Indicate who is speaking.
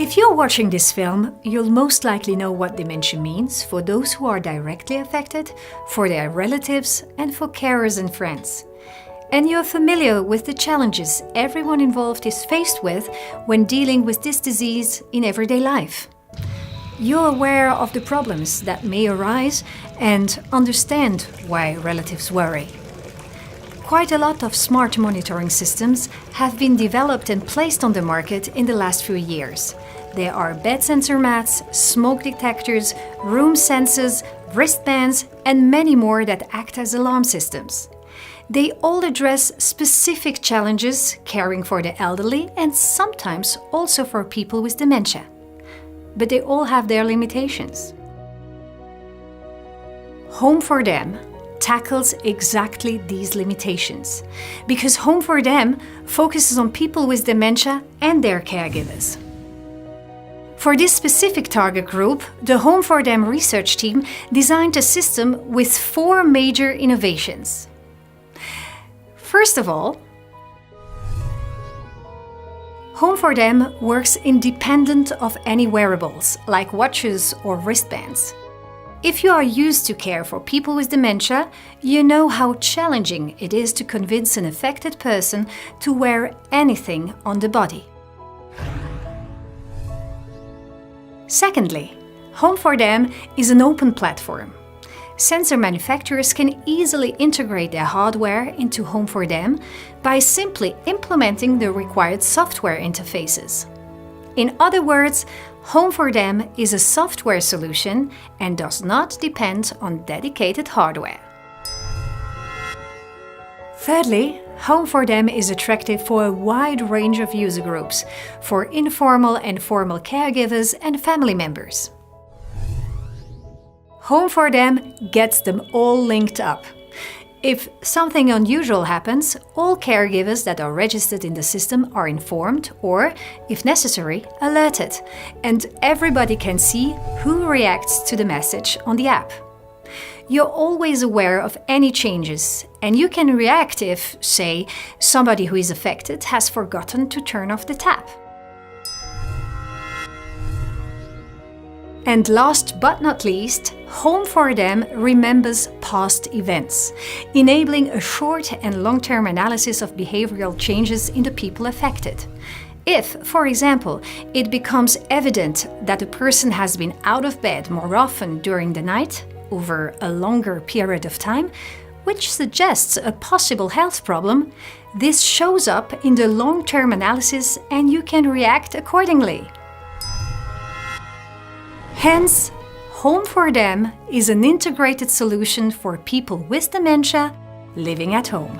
Speaker 1: If you're watching this film, you'll most likely know what dementia means for those who are directly affected, for their relatives, and for carers and friends. And you're familiar with the challenges everyone involved is faced with when dealing with this disease in everyday life. You're aware of the problems that may arise and understand why relatives worry. Quite a lot of smart monitoring systems have been developed and placed on the market in the last few years. There are bed sensor mats, smoke detectors, room sensors, wristbands, and many more that act as alarm systems. They all address specific challenges caring for the elderly and sometimes also for people with dementia. But they all have their limitations. Home4Dem tackles exactly these limitations, because Home4Dem focuses on people with dementia and their caregivers. For this specific target group, the Home4Dem research team designed a system with 4 major innovations. First of all, Home4Dem works independent of any wearables, like watches or wristbands. If you are used to care for people with dementia, you know how challenging it is to convince an affected person to wear anything on the body. Secondly, Home4Dem is an open platform. Sensor manufacturers can easily integrate their hardware into Home4Dem by simply implementing the required software interfaces. In other words, Home4Dem is a software solution and does not depend on dedicated hardware. Thirdly, Home4Dem is attractive for a wide range of user groups, for informal and formal caregivers and family members. Home4Dem gets them all linked up. If something unusual happens, all caregivers that are registered in the system are informed or, if necessary, alerted, and everybody can see who reacts to the message on the app. You're always aware of any changes, and you can react if, say, somebody who is affected has forgotten to turn off the tap. And last but not least, Home4Dem remembers past events, enabling a short and long-term analysis of behavioral changes in the people affected. If, for example, it becomes evident that a person has been out of bed more often during the night, over a longer period of time, which suggests a possible health problem, this shows up in the long-term analysis and you can react accordingly. Hence, Home4Dem is an integrated solution for people with dementia living at home.